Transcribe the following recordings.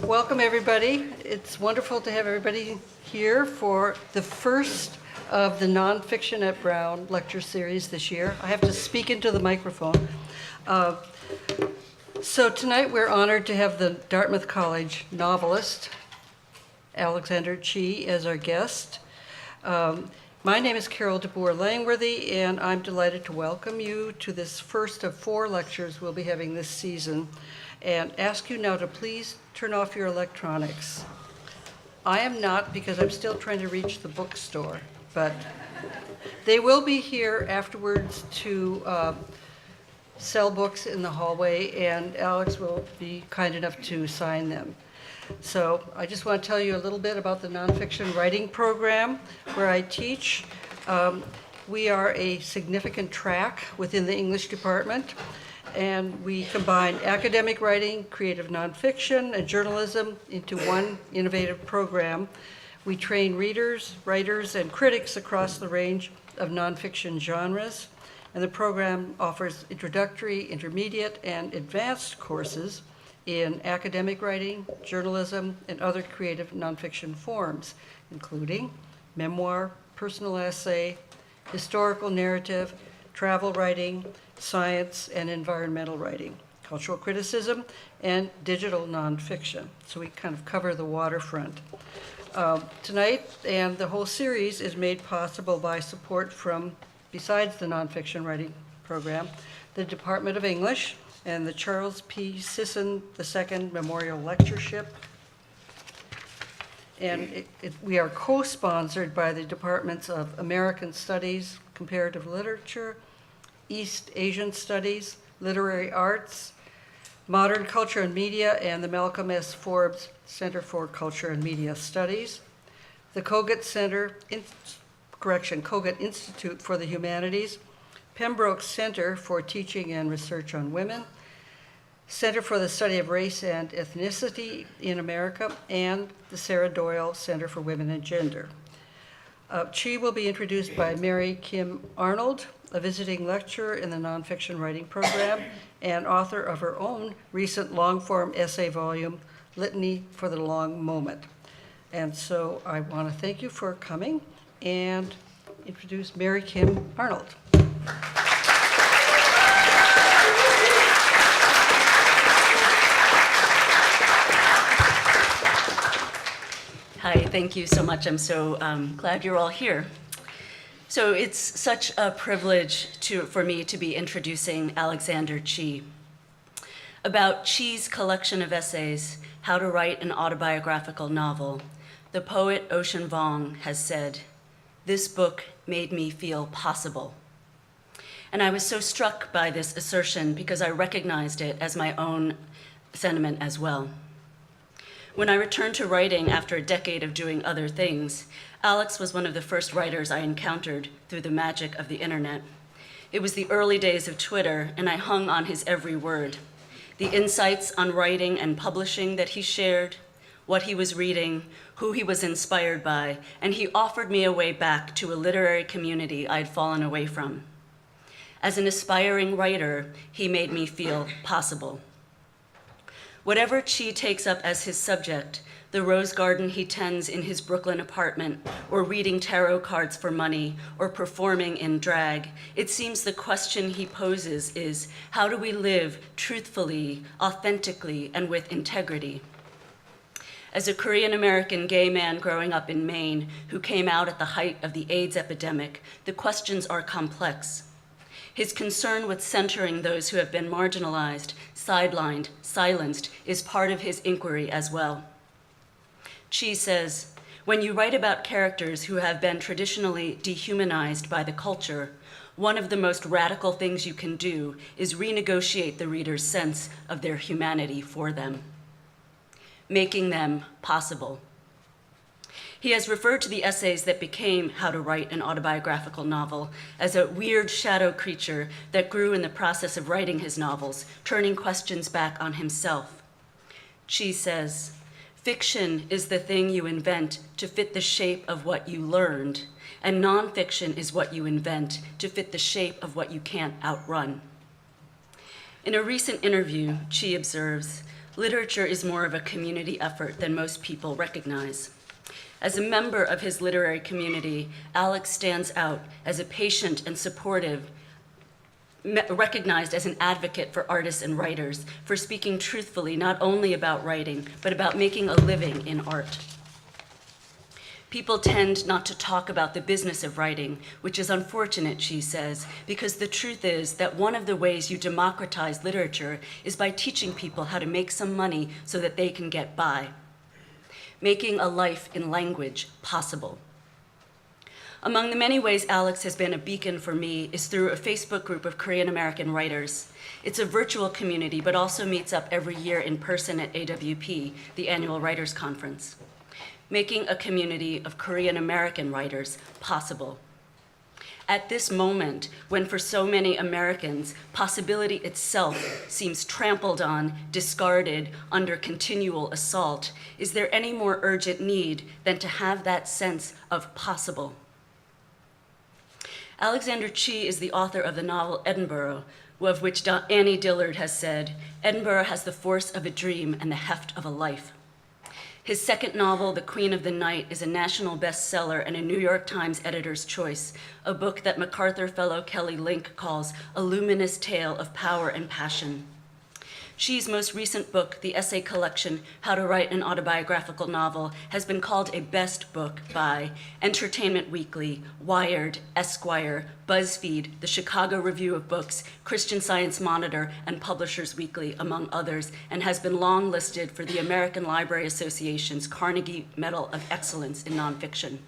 Welcome, everybody. It's wonderful to have everybody here for the first of the Nonfiction at Brown lecture series this year. I have to speak into the microphone. So tonight we're honored to have the Dartmouth College novelist, Alexander Chee, as our guest. My name is Carol DeBoer Langworthy, and I'm delighted to welcome you to this first of 4 lectures we'll be having this season, and ask you now to please turn off your electronics. I am not, because I'm still trying to reach the bookstore, but they will be here afterwards to sell books in the hallway, and Alex will be kind enough to sign them. So I just want to tell you a little bit about the Nonfiction Writing Program where I teach. We are a significant track within the English department, and we combine academic writing, creative nonfiction, and journalism into one innovative program. We train readers, writers, and critics across the range of nonfiction genres, and the program offers introductory, intermediate, and advanced courses in academic writing, journalism, and other creative nonfiction forms, including memoir, personal essay, historical narrative, travel writing, science and environmental writing, cultural criticism, and digital nonfiction. So we kind of cover the waterfront. Tonight and the whole series is made possible by support from, besides the Nonfiction Writing Program, the Department of English and the Charles P. Sisson II Memorial Lectureship. And we are co-sponsored by the Departments of American Studies, Comparative Literature, East Asian Studies, Literary Arts, Modern Culture and Media, and the Malcolm S. Forbes Center for Culture and Media Studies, the Kogut Institute for the Humanities, Pembroke Center for Teaching and Research on Women, Center for the Study of Race and Ethnicity in America, and the Sarah Doyle Center for Women and Gender. Chee will be introduced by Mary Kim Arnold, a visiting lecturer in the Nonfiction Writing Program and author of her own recent long-form essay volume, Litany for the Long Moment. And so I want to thank you for coming and introduce Mary Kim Arnold. Hi, thank you so much. I'm so glad you're all here. So it's such a privilege for me to be introducing Alexander Chee. About Chee's collection of essays, How to Write an Autobiographical Novel, the poet Ocean Vuong has said, "This book made me feel possible." And I was so struck by this assertion because I recognized it as my own sentiment as well. When I returned to writing after a decade of doing other things, Alex was one of the first writers I encountered through the magic of the internet. It was the early days of Twitter, and I hung on his every word. The insights on writing and publishing that he shared, what he was reading, who he was inspired by, and he offered me a way back to a literary community I'd fallen away from. As an aspiring writer, he made me feel possible. Whatever Chee takes up as his subject, the rose garden he tends in his Brooklyn apartment, or reading tarot cards for money, or performing in drag, it seems the question he poses is, how do we live truthfully, authentically, and with integrity? As a Korean-American gay man growing up in Maine who came out at the height of the AIDS epidemic, the questions are complex. His concern with centering those who have been marginalized, sidelined, silenced is part of his inquiry as well. Chee says, when you write about characters who have been traditionally dehumanized by the culture, one of the most radical things you can do is renegotiate the reader's sense of their humanity for them, making them possible. He has referred to the essays that became How to Write an Autobiographical Novel as a weird shadow creature that grew in the process of writing his novels, turning questions back on himself. Chee says, fiction is the thing you invent to fit the shape of what you learned, and nonfiction is what you invent to fit the shape of what you can't outrun. In a recent interview, Chee observes, literature is more of a community effort than most people recognize. As a member of his literary community, Alex stands out as a patient and supportive, recognized as an advocate for artists and writers, for speaking truthfully not only about writing, but about making a living in art. People tend not to talk about the business of writing, which is unfortunate, she says, because the truth is that one of the ways you democratize literature is by teaching people how to make some money so that they can get by, making a life in language possible. Among the many ways Alex has been a beacon for me is through a Facebook group of Korean American writers. It's a virtual community, but also meets up every year in person at AWP, the annual writers conference, making a community of Korean American writers possible. At this moment, when for so many Americans, possibility itself seems trampled on, discarded, under continual assault, is there any more urgent need than to have that sense of possible? Alexander Chee is the author of the novel Edinburgh, of which Annie Dillard has said, "Edinburgh has the force of a dream and the heft of a life." His second novel, The Queen of the Night, is a national bestseller and a New York Times editor's choice, a book that MacArthur Fellow Kelly Link calls a luminous tale of power and passion. Chee's most recent book, the essay collection, How to Write an Autobiographical Novel, has been called a best book by Entertainment Weekly, Wired, Esquire, BuzzFeed, the Chicago Review of Books, Christian Science Monitor, and Publishers Weekly, among others, and has been long listed for the American Library Association's Carnegie Medal of Excellence in Nonfiction.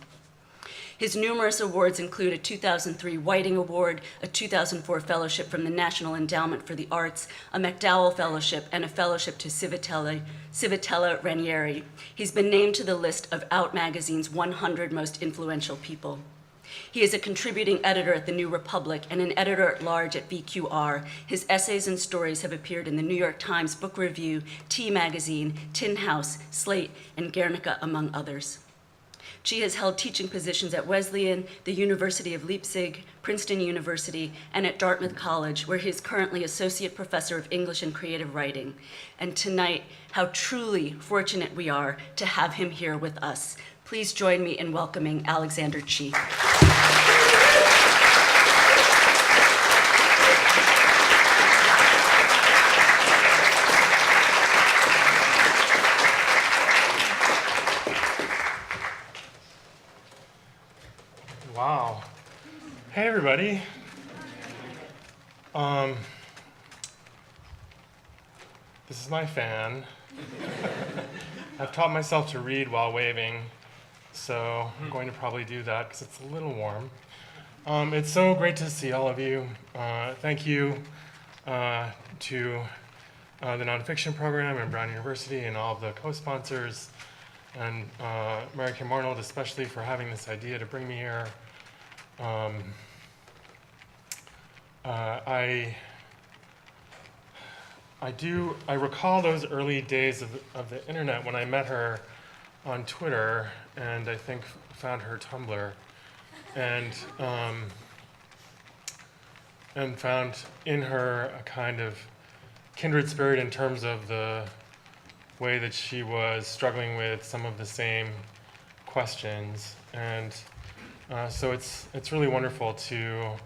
His numerous awards include a 2003 Whiting Award, a 2004 fellowship from the National Endowment for the Arts, a MacDowell Fellowship, and a fellowship to Civitella Ranieri. He's been named to the list of Out Magazine's 100 most influential people. He is a contributing editor at The New Republic and an editor-at-large at VQR. His essays and stories have appeared in the New York Times Book Review, T Magazine, Tin House, Slate, and Guernica, among others. Chee has held teaching positions at Wesleyan, the University of Leipzig, Princeton University, and at Dartmouth College, where he is currently Associate Professor of English and Creative Writing. And tonight, how truly fortunate we are to have him here with us. Please join me in welcoming Alexander Chee. Wow. Hey, everybody. This is my fan. I've taught myself to read while waving, so I'm going to probably do that because it's a little warm. It's so great to see all of you. Thank you to the Nonfiction Program and Brown University and all of the co-sponsors, and Mary Kim Arnold especially for having this idea to bring me here. I recall those early days of the internet when I met her on Twitter, and I think found her Tumblr, and found in her a kind of kindred spirit in terms of the way that she was struggling with some of the same questions. And so it's really wonderful to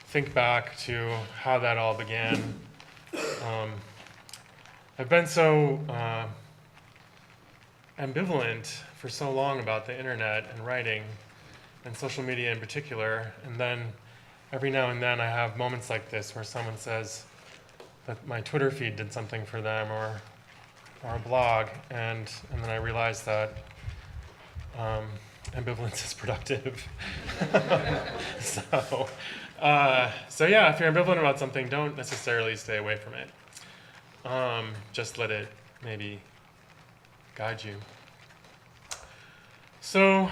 think back to how that all began. I've been so ambivalent for so long about the internet and writing and social media in particular, and then every now and then I have moments like this where someone says that my Twitter feed did something for them, or a blog, and then I realize that ambivalence is productive. So yeah, if you're ambivalent about something, don't necessarily stay away from it. Just let it maybe guide you. So,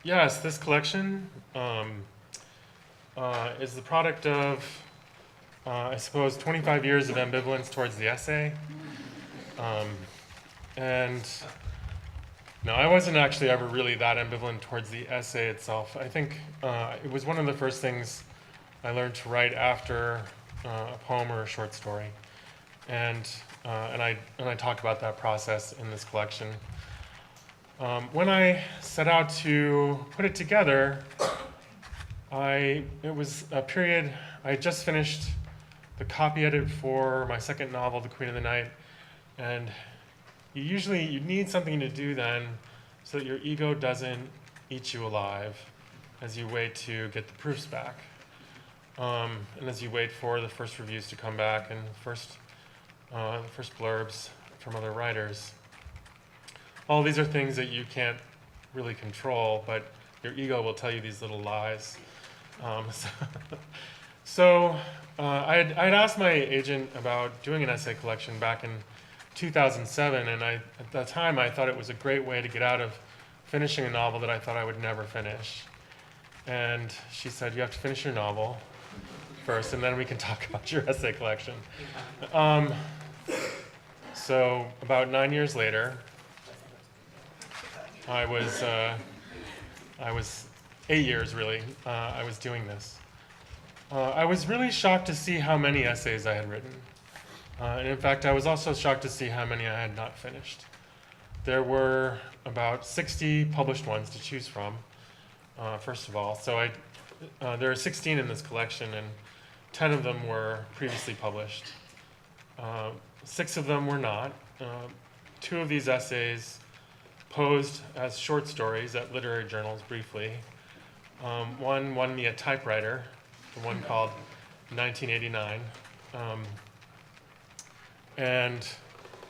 yes, this collection is the product of, I suppose, 25 years of ambivalence towards the essay. And no, I wasn't actually ever really that ambivalent towards the essay itself. I think it was one of the first things I learned to write after a poem or a short story. I talk about that process in this collection. When I set out to put it together, it was a period, I had just finished the copy edit for my second novel, The Queen of the Night, and you need something to do then so that your ego doesn't eat you alive as you wait to get the proofs back. And as you wait for the first reviews to come back and the first blurbs from other writers. All these are things that you can't really control, but your ego will tell you these little lies. So I had asked my agent about doing an essay collection back in 2007, and at that time I thought it was a great way to get out of finishing a novel that I thought I would never finish. And she said, you have to finish your novel first, and then we can talk about your essay collection. So about 9 years later, I was 8 years really, I was doing this. I was really shocked to see how many essays I had written. And in fact, I was also shocked to see how many I had not finished. There were about 60 published ones to choose from, first of all. So there are 16 in this collection, and 10 of them were previously published. 6 of them were not. 2 of these essays posed as short stories at literary journals briefly. One won me a typewriter, the one called 1989, and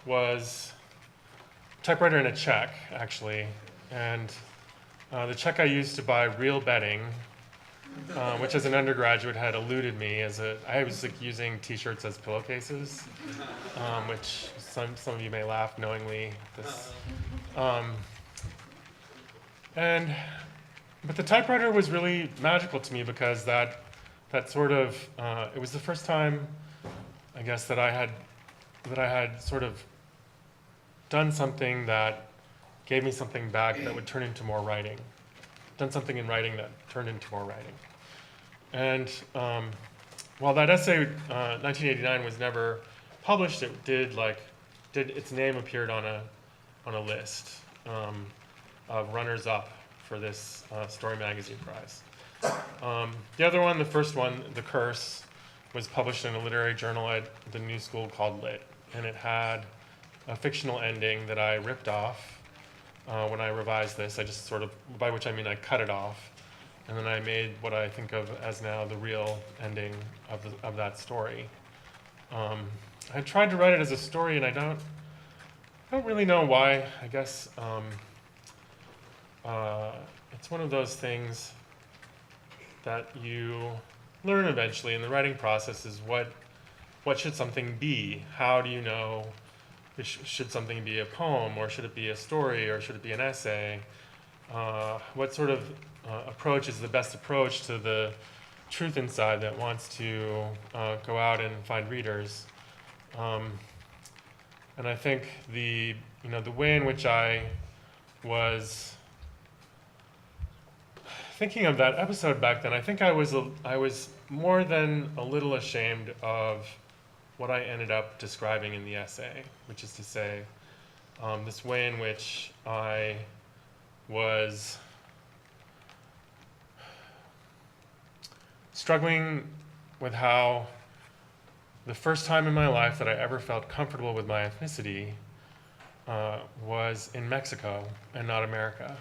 was typewriter and a check, actually. And the check I used to buy real bedding, which as an undergraduate had eluded me I was like using t-shirts as pillowcases, which some of you may laugh knowingly. But the typewriter was really magical to me because that sort of, it was the first time, I guess, that I had sort of done something that gave me something back that would turn into more writing. Done something in writing that turned into more writing. And while that essay, 1989, was never published, it its name appeared on a list of runners-up for this Story Magazine prize. The other one, the first one, The Curse, was published in a literary journal at the New School called Lit, and it had a fictional ending that I ripped off when I revised this. I just sort of, by which I mean I cut it off, and then I made what I think of as now the real ending of that story. I tried to write it as a story, and I don't really know why. I guess it's one of those things that you learn eventually in the writing process is what should something be? How do you know, should something be a poem, or should it be a story, or should it be an essay? What sort of approach is the best approach to the truth inside that wants to go out and find readers? And I think the way in which I was thinking of that episode back then, I think I was more than a little ashamed of what I ended up describing in the essay, which is to say, this way in which I was struggling with how the first time in my life that I ever felt comfortable with my ethnicity was in Mexico and not America.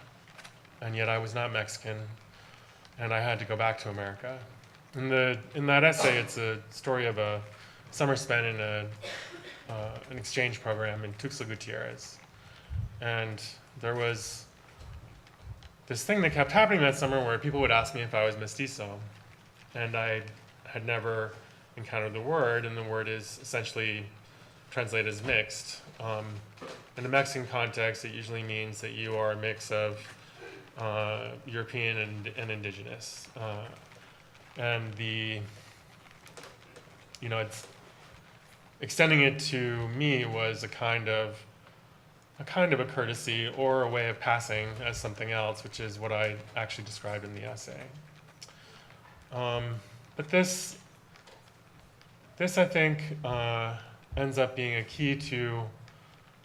And yet I was not Mexican, and I had to go back to America. In that essay, it's a story of a summer spent in an exchange program in Tuxtla Gutierrez. And there was this thing that kept happening that summer where people would ask me if I was mestizo. And I had never encountered the word, and the word is essentially translated as mixed. In the Mexican context, it usually means that you are a mix of European and indigenous. And it's extending it to me was a kind of a courtesy or a way of passing as something else, which is what I actually described in the essay. But this I think ends up being a key to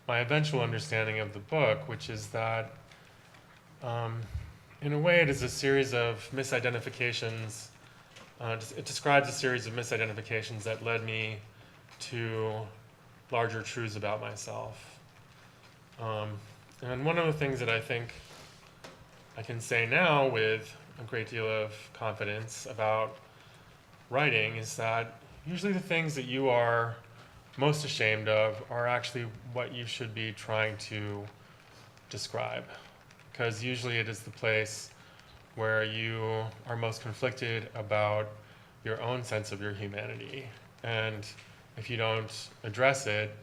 my eventual understanding of the book, which is that in a way it is a series of misidentifications. It describes a series of misidentifications that led me to larger truths about myself. And one of the things that I think I can say now with a great deal of confidence about writing is that usually the things that you are most ashamed of are actually what you should be trying to describe. Because usually it is the place where you are most conflicted about your own sense of your humanity. And if you don't address it,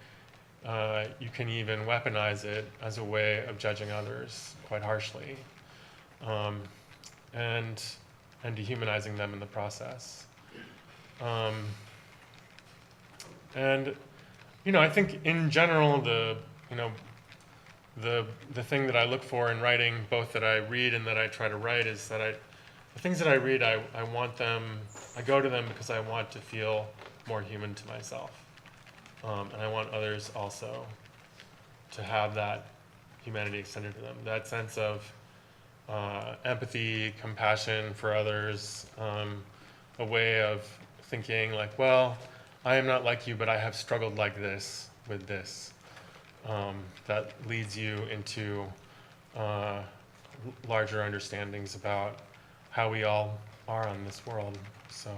you can even weaponize it as a way of judging others quite harshly, and dehumanizing them in the process. And I think in general the thing that I look for in writing, both that I read and that I try to write, is that the things that I read, I want them, I go to them because I want to feel more human to myself. And I want others also to have that humanity extended to them, that sense of empathy, compassion for others, a way of thinking like, well, I am not like you, but I have struggled like this with this. That leads you into larger understandings about how we all are on this world. So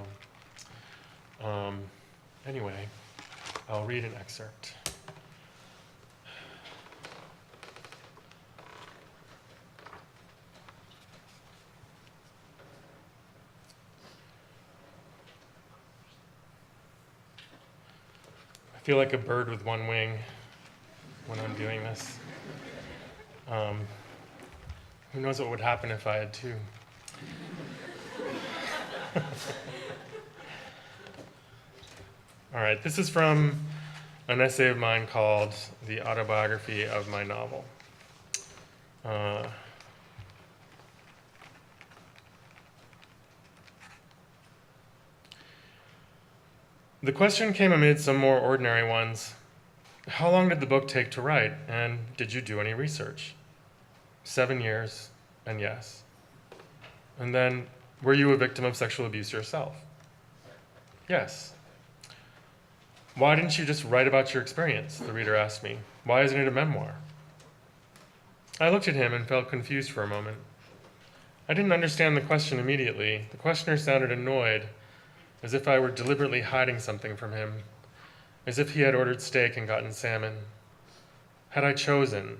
anyway, I'll read an excerpt. I feel like a bird with one wing when I'm doing this. Who knows what would happen if I had two? All right, this is from an essay of mine called The Autobiography of My Novel. The question came amid some more ordinary ones. How long did the book take to write, and did you do any research? 7 years, and yes. And then, were you a victim of sexual abuse yourself? Yes. Why didn't you just write about your experience? The reader asked me. Why isn't it a memoir? I looked at him and felt confused for a moment. I didn't understand the question immediately. The questioner sounded annoyed, as if I were deliberately hiding something from him, as if he had ordered steak and gotten salmon. Had I chosen?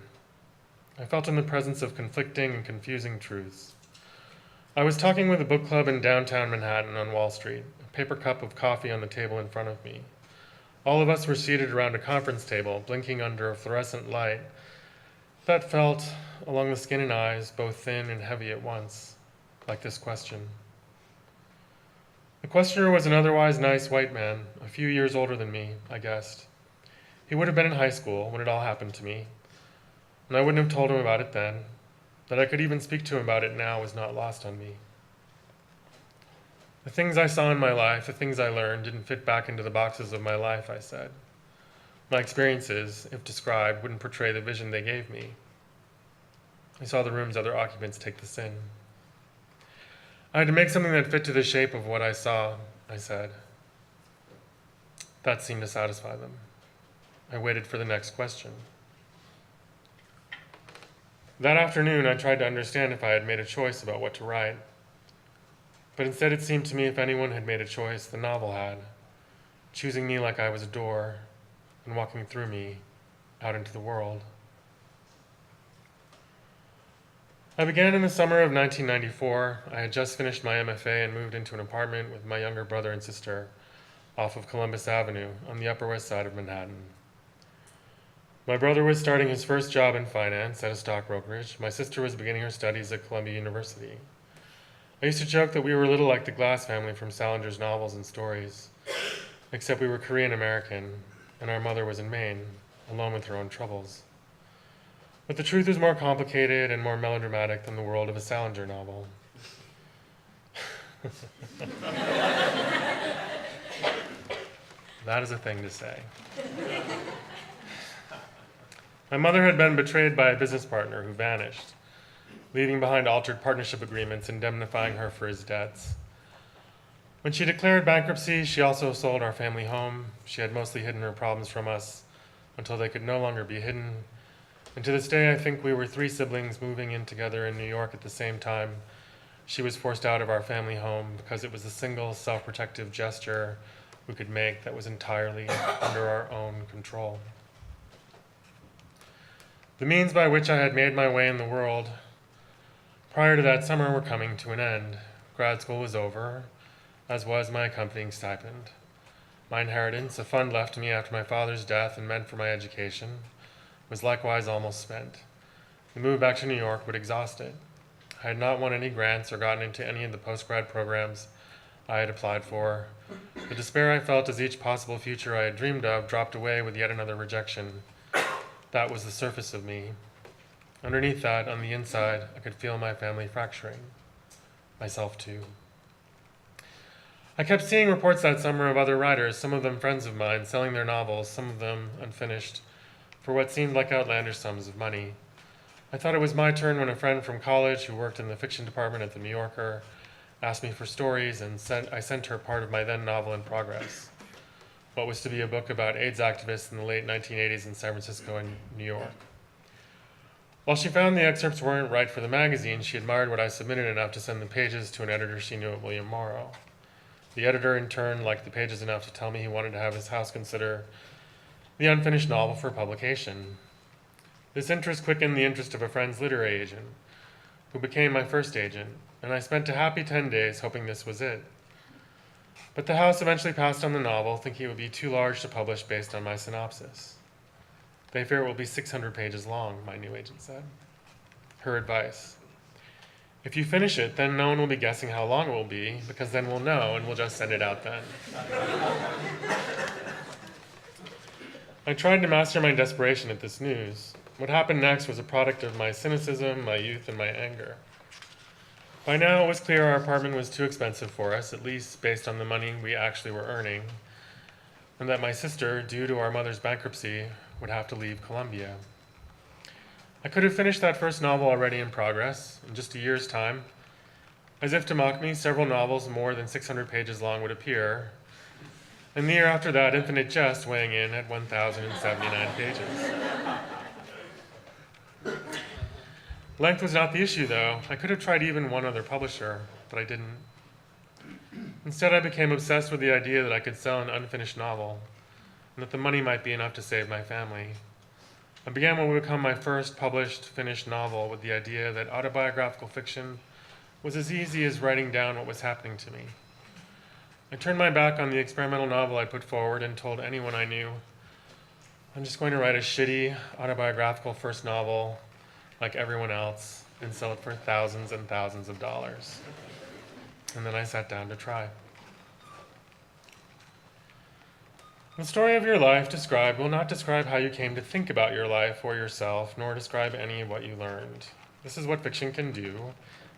I felt in the presence of conflicting and confusing truths. I was talking with a book club in downtown Manhattan on Wall Street, a paper cup of coffee on the table in front of me. All of us were seated around a conference table, blinking under a fluorescent light that felt, along the skin and eyes, both thin and heavy at once, like this question. The questioner was an otherwise nice white man, a few years older than me, I guessed. He would have been in high school when it all happened to me, and I wouldn't have told him about it then. That I could even speak to him about it now was not lost on me. The things I saw in my life, the things I learned, didn't fit back into the boxes of my life, I said. My experiences, if described, wouldn't portray the vision they gave me. I saw the room's other occupants take this in. I had to make something that fit to the shape of what I saw, I said. That seemed to satisfy them. I waited for the next question. That afternoon, I tried to understand if I had made a choice about what to write. But instead it seemed to me if anyone had made a choice, the novel had, choosing me like I was a door and walking through me out into the world. I began in the summer of 1994. I had just finished my MFA and moved into an apartment with my younger brother and sister off of Columbus Avenue on the Upper West Side of Manhattan. My brother was starting his first job in finance at a stock brokerage. My sister was beginning her studies at Columbia University. I used to joke that we were a little like the Glass family from Salinger's novels and stories, except we were Korean American, and our mother was in Maine, alone with her own troubles. But the truth is more complicated and more melodramatic than the world of a Salinger novel. That is a thing to say. My mother had been betrayed by a business partner who vanished, leaving behind altered partnership agreements indemnifying her for his debts. When she declared bankruptcy, she also sold our family home. She had mostly hidden her problems from us until they could no longer be hidden. And to this day, I think we were 3 siblings moving in together in New York at the same time. She was forced out of our family home because it was a single self-protective gesture we could make that was entirely under our own control. The means by which I had made my way in the world prior to that summer were coming to an end. Grad school was over, as was my accompanying stipend. My inheritance, a fund left to me after my father's death and meant for my education, was likewise almost spent. The move back to New York would exhaust it. I had not won any grants or gotten into any of the post-grad programs I had applied for. The despair I felt as each possible future I had dreamed of dropped away with yet another rejection. That was the surface of me. Underneath that, on the inside, I could feel my family fracturing. Myself too. I kept seeing reports that summer of other writers, some of them friends of mine, selling their novels, some of them unfinished, for what seemed like outlandish sums of money. I thought it was my turn when a friend from college who worked in the fiction department at the New Yorker asked me for stories, and I sent her part of my then novel in progress, what was to be a book about AIDS activists in the late 1980s in San Francisco and New York. While she found the excerpts weren't right for the magazine, she admired what I submitted enough to send the pages to an editor she knew at William Morrow. The editor, in turn, liked the pages enough to tell me he wanted to have his house consider the unfinished novel for publication. This interest quickened the interest of a friend's literary agent, who became my first agent, and I spent a happy 10 days hoping this was it. But the house eventually passed on the novel, thinking it would be too large to publish based on my synopsis. They fear it will be 600 pages long, my new agent said. Her advice: if you finish it, then no one will be guessing how long it will be, because then we'll know and we'll just send it out then. I tried to master my desperation at this news. What happened next was a product of my cynicism, my youth, and my anger. By now, it was clear our apartment was too expensive for us, at least based on the money we actually were earning, and that my sister, due to our mother's bankruptcy, would have to leave Columbia. I could have finished that first novel already in progress, in just a year's time. As if to mock me, several novels more than 600 pages long would appear, and the year after that, Infinite Jest weighing in at 1,079 pages. Length was not the issue, though. I could have tried even one other publisher, but I didn't. Instead, I became obsessed with the idea that I could sell an unfinished novel, and that the money might be enough to save my family. I began what would become my first published, finished novel with the idea that autobiographical fiction was as easy as writing down what was happening to me. I turned my back on the experimental novel I put forward and told anyone I knew, I'm just going to write a shitty autobiographical first novel like everyone else and sell it for thousands and thousands of dollars. And then I sat down to try. The story of your life described will not describe how you came to think about your life or yourself, nor describe any of what you learned. This is what fiction can do.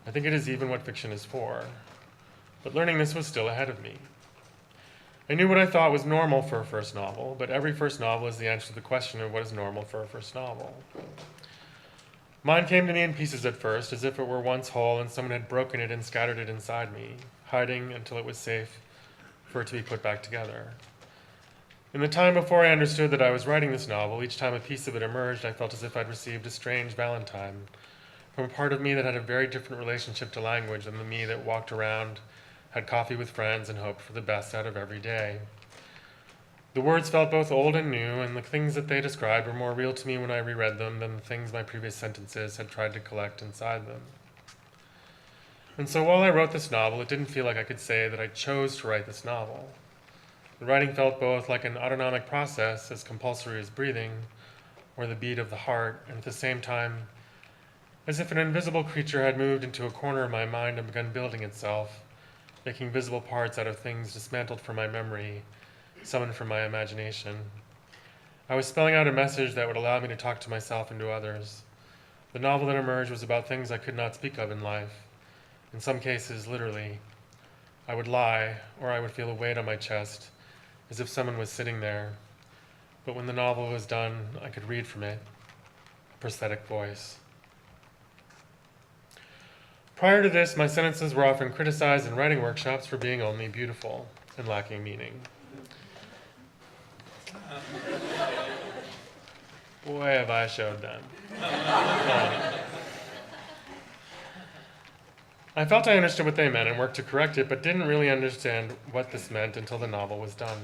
I think it is even what fiction is for. But learning this was still ahead of me. I knew what I thought was normal for a first novel, but every first novel is the answer to the question of what is normal for a first novel. Mine came to me in pieces at first, as if it were once whole and someone had broken it and scattered it inside me, hiding until it was safe for it to be put back together. In the time before I understood that I was writing this novel, each time a piece of it emerged, I felt as if I'd received a strange valentine from a part of me that had a very different relationship to language than the me that walked around, had coffee with friends, and hoped for the best out of every day. The words felt both old and new, and the things that they described were more real to me when I reread them than the things my previous sentences had tried to collect inside them. And so while I wrote this novel, it didn't feel like I could say that I chose to write this novel. The writing felt both like an autonomic process, as compulsory as breathing, or the beat of the heart, and at the same time, as if an invisible creature had moved into a corner of my mind and begun building itself, making visible parts out of things dismantled from my memory, summoned from my imagination. I was spelling out a message that would allow me to talk to myself and to others. The novel that emerged was about things I could not speak of in life. In some cases, literally. I would lie, or I would feel a weight on my chest, as if someone was sitting there. But when the novel was done, I could read from it, a prosthetic voice. Prior to this, my sentences were often criticized in writing workshops for being only beautiful and lacking meaning. Boy, have I showed them. I felt I understood what they meant and worked to correct it, but didn't really understand what this meant until the novel was done.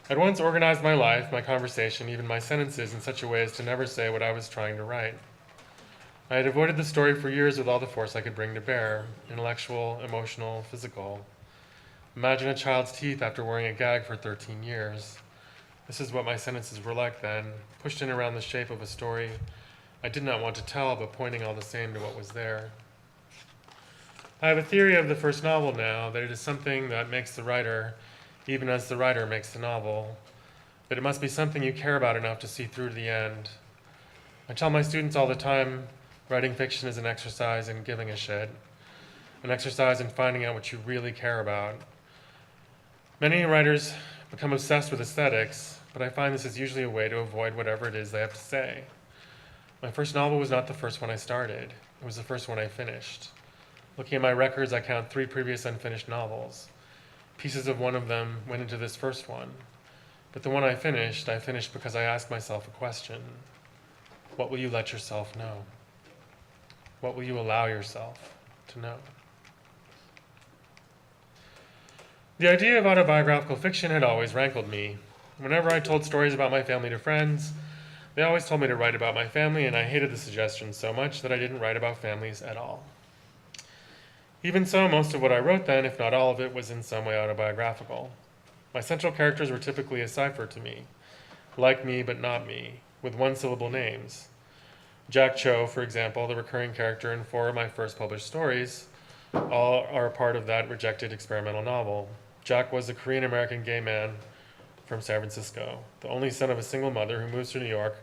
I'd once organized my life, my conversation, even my sentences in such a way as to never say what I was trying to write. I had avoided the story for years with all the force I could bring to bear, intellectual, emotional, physical. Imagine a child's teeth after wearing a gag for 13 years. This is what my sentences were like then, pushed in around the shape of a story I did not want to tell, but pointing all the same to what was there. I have a theory of the first novel now, that it is something that makes the writer, even as the writer makes the novel, that it must be something you care about enough to see through to the end. I tell my students all the time, writing fiction is an exercise in giving a shit, an exercise in finding out what you really care about. Many writers become obsessed with aesthetics, but I find this is usually a way to avoid whatever it is they have to say. My first novel was not the first one I started. It was the first one I finished. Looking at my records, I count 3 previous unfinished novels. Pieces of one of them went into this first one. But the one I finished because I asked myself a question. What will you let yourself know? What will you allow yourself to know? The idea of autobiographical fiction had always rankled me. Whenever I told stories about my family to friends, they always told me to write about my family, and I hated the suggestion so much that I didn't write about families at all. Even so, most of what I wrote then, if not all of it, was in some way autobiographical. My central characters were typically a cipher to me, like me but not me, with one-syllable names. Jack Cho, for example, the recurring character in 4 of my first published stories, all are a part of that rejected experimental novel. Jack was a Korean-American gay man from San Francisco, the only son of a single mother who moves to New York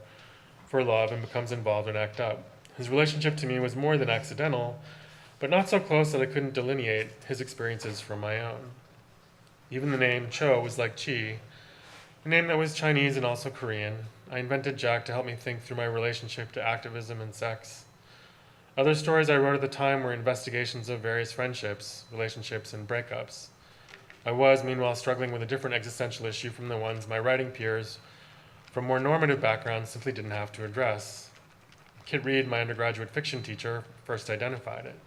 for love and becomes involved in ACT UP. His relationship to me was more than accidental, but not so close that I couldn't delineate his experiences from my own. Even the name Cho was like Chee, a name that was Chinese and also Korean. I invented Jack to help me think through my relationship to activism and sex. Other stories I wrote at the time were investigations of various friendships, relationships, and breakups. I was, meanwhile, struggling with a different existential issue from the ones my writing peers from more normative backgrounds simply didn't have to address. Kit Reed, my undergraduate fiction teacher, first identified it.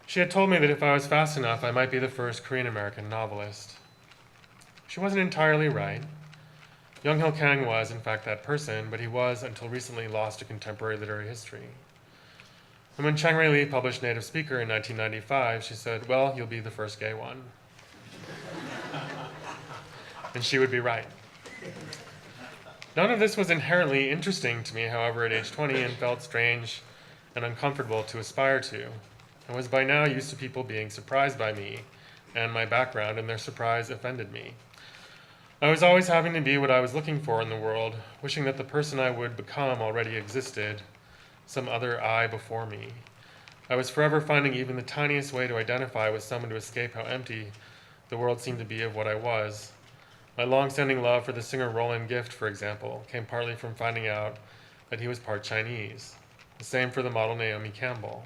She had told me that if I was fast enough, I might be the first Korean-American novelist. She wasn't entirely right. Young-Hil Kang was, in fact, that person, but he was, until recently, lost to contemporary literary history. And when Chang Rei Lee published Native Speaker in 1995, she said, well, you'll be the first gay one. And she would be right. None of this was inherently interesting to me, however, at age 20, and felt strange and uncomfortable to aspire to. I was by now used to people being surprised by me and my background, and their surprise offended me. I was always having to be what I was looking for in the world, wishing that the person I would become already existed, some other I before me. I was forever finding even the tiniest way to identify with someone to escape how empty the world seemed to be of what I was. My long-standing love for the singer Roland Gift, for example, came partly from finding out that he was part Chinese. The same for the model Naomi Campbell.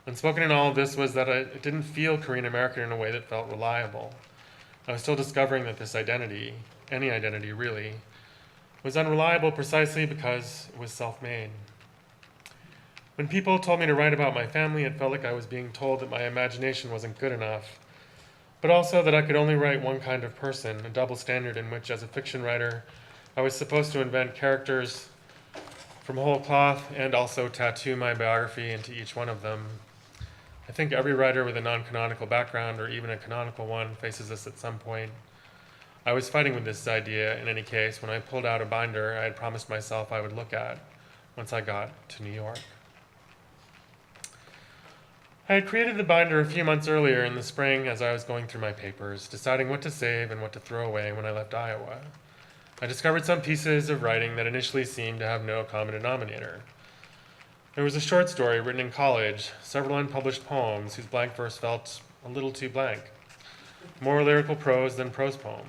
Unspoken in all of this was that I didn't feel Korean American in a way that felt reliable. I was still discovering that this identity, any identity really, was unreliable precisely because it was self-made. When people told me to write about my family, it felt like I was being told that my imagination wasn't good enough, but also that I could only write one kind of person, a double standard in which, as a fiction writer, I was supposed to invent characters from whole cloth and also tattoo my biography into each one of them. I think every writer with a non-canonical background, or even a canonical one, faces this at some point. I was fighting with this idea, in any case, when I pulled out a binder I had promised myself I would look at once I got to New York. I had created the binder a few months earlier in the spring as I was going through my papers, deciding what to save and what to throw away when I left Iowa. I discovered some pieces of writing that initially seemed to have no common denominator. There was a short story written in college, several unpublished poems whose blank verse felt a little too blank. more lyrical prose than prose poem,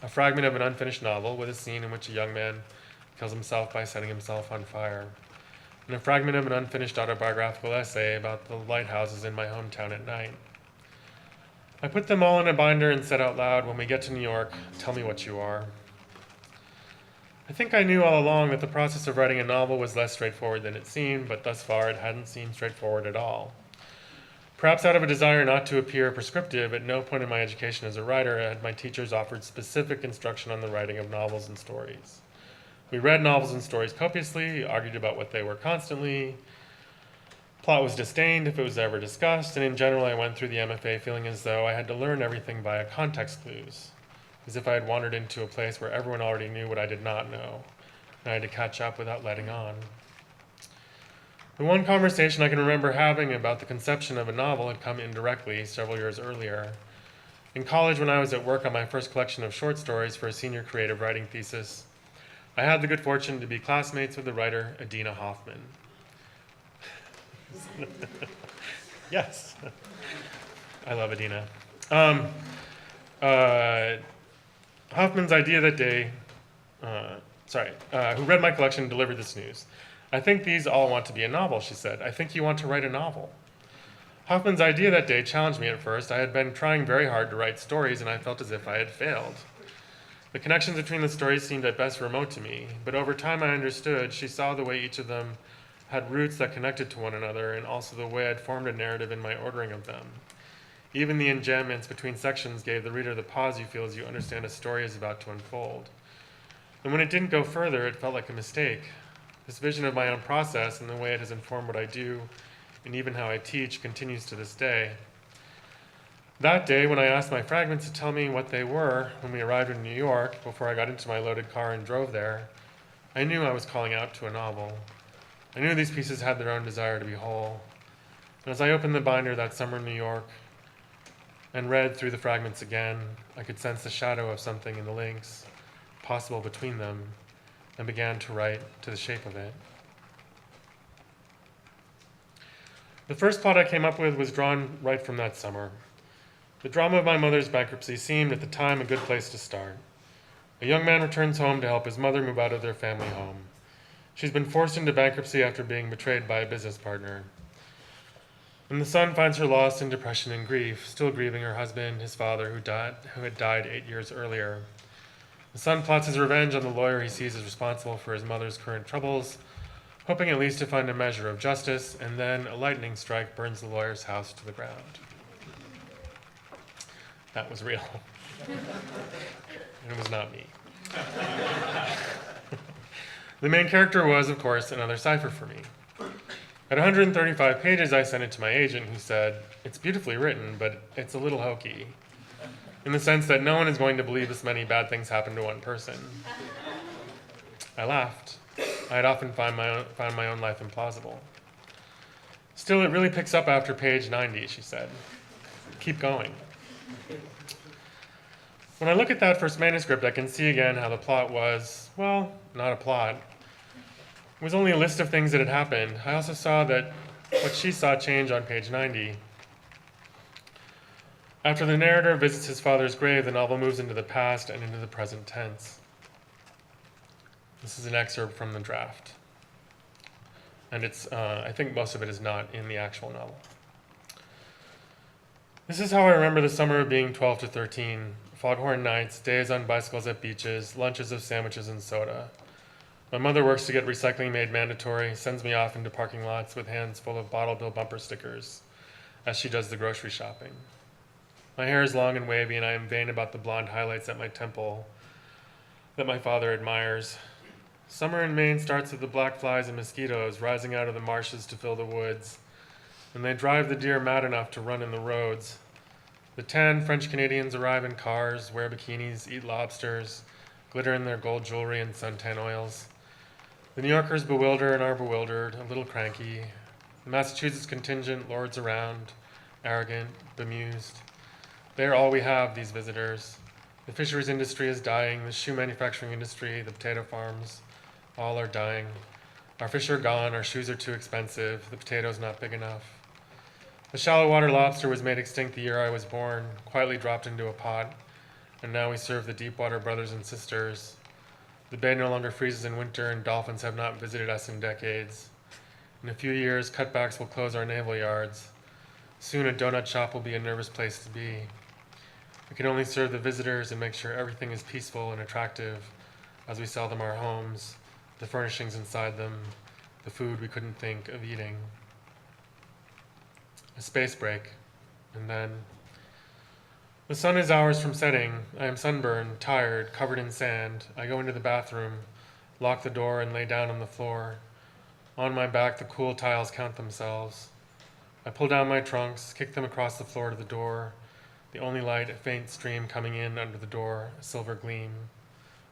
a fragment of an unfinished novel with a scene in which a young man kills himself by setting himself on fire, and a fragment of an unfinished autobiographical essay about the lighthouses in my hometown at night. I put them all in a binder and said out loud, "When we get to New York, tell me what you are." I think I knew all along that the process of writing a novel was less straightforward than it seemed, but thus far it hadn't seemed straightforward at all. Perhaps out of a desire not to appear prescriptive, at no point in my education as a writer had my teachers offered specific instruction on the writing of novels and stories. We read novels and stories copiously, argued about what they were constantly. Plot was disdained if it was ever discussed, and in general I went through the MFA feeling as though I had to learn everything via context clues, as if I had wandered into a place where everyone already knew what I did not know, and I had to catch up without letting on. The one conversation I can remember having about the conception of a novel had come indirectly several years earlier. In college, when I was at work on my first collection of short stories for a senior creative writing thesis, I had the good fortune to be classmates with the writer Adina Hoffman. Yes, I love Adina. Hoffman's idea that day, who read my collection and delivered this news. "I think these all want to be a novel," she said. "I think you want to write a novel." Hoffman's idea that day challenged me at first. I had been trying very hard to write stories, and I felt as if I had failed. The connections between the stories seemed at best remote to me, but over time I understood she saw the way each of them had roots that connected to one another, and also the way I'd formed a narrative in my ordering of them. Even the enjambments between sections gave the reader the pause you feel as you understand a story is about to unfold. And when it didn't go further, it felt like a mistake. This vision of my own process and the way it has informed what I do, and even how I teach, continues to this day. That day, when I asked my fragments to tell me what they were when we arrived in New York, before I got into my loaded car and drove there, I knew I was calling out to a novel. I knew these pieces had their own desire to be whole. And as I opened the binder that summer in New York and read through the fragments again, I could sense the shadow of something in the links, possible between them, and began to write to the shape of it. The first plot I came up with was drawn right from that summer. The drama of my mother's bankruptcy seemed at the time a good place to start. A young man returns home to help his mother move out of their family home. She's been forced into bankruptcy after being betrayed by a business partner. And the son finds her lost in depression and grief, still grieving her husband, his father, who had died 8 years earlier. The son plots his revenge on the lawyer he sees as responsible for his mother's current troubles, hoping at least to find a measure of justice, and then a lightning strike burns the lawyer's house to the ground. That was real. And it was not me. The main character was, of course, another cipher for me. At 135 pages, I sent it to my agent, who said, "It's beautifully written, but it's a little hokey, in the sense that no one is going to believe this many bad things happen to one person." I laughed. I had often found my own life implausible. "Still, it really picks up after page 90, she said. "Keep going." When I look at that first manuscript, I can see again how the plot was, well, not a plot. It was only a list of things that had happened. I also saw that what she saw change on page 90. After the narrator visits his father's grave, the novel moves into the past and into the present tense. This is an excerpt from the draft. And I think most of it is not in the actual novel. "This is how I remember the summer of being 12 to 13. Foghorn nights, days on bicycles at beaches, lunches of sandwiches and soda. My mother works to get recycling made mandatory, sends me off into parking lots with hands full of bottle bill bumper stickers, as she does the grocery shopping. My hair is long and wavy, and I am vain about the blonde highlights at my temple that my father admires. Summer in Maine starts with the black flies and mosquitoes rising out of the marshes to fill the woods, and they drive the deer mad enough to run in the roads. The tan French Canadians arrive in cars, wear bikinis, eat lobsters, glitter in their gold jewelry and suntan oils. The New Yorkers bewilder and are bewildered, a little cranky. The Massachusetts contingent lords around, arrogant, bemused. They are all we have, these visitors. The fisheries industry is dying, the shoe manufacturing industry, the potato farms, all are dying. Our fish are gone, our shoes are too expensive, the potatoes not big enough. The shallow water lobster was made extinct the year I was born, quietly dropped into a pot, and now we serve the deep water brothers and sisters. The bay no longer freezes in winter, and dolphins have not visited us in decades. In a few years, cutbacks will close our naval yards. Soon a donut shop will be a nervous place to be. We can only serve the visitors and make sure everything is peaceful and attractive as we sell them our homes, the furnishings inside them, the food we couldn't think of eating. A space break, and then the sun is hours from setting. I am sunburned, tired, covered in sand. I go into the bathroom, lock the door, and lay down on the floor. On my back, the cool tiles count themselves. I pull down my trunks, kick them across the floor to the door. The only light, a faint stream coming in under the door, a silver gleam.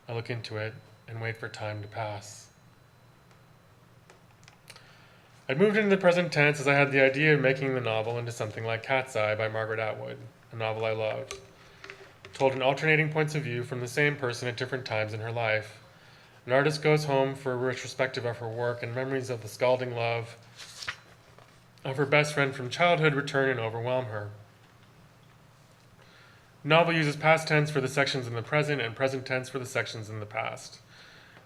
I look into it and wait for time to pass. I'd moved into the present tense as I had the idea of making the novel into something like Cat's Eye by Margaret Atwood, a novel I loved, told in alternating points of view from the same person at different times in her life. An artist goes home for a retrospective of her work, and memories of the scalding love of her best friend from childhood return and overwhelm her. The novel uses past tense for the sections in the present and present tense for the sections in the past.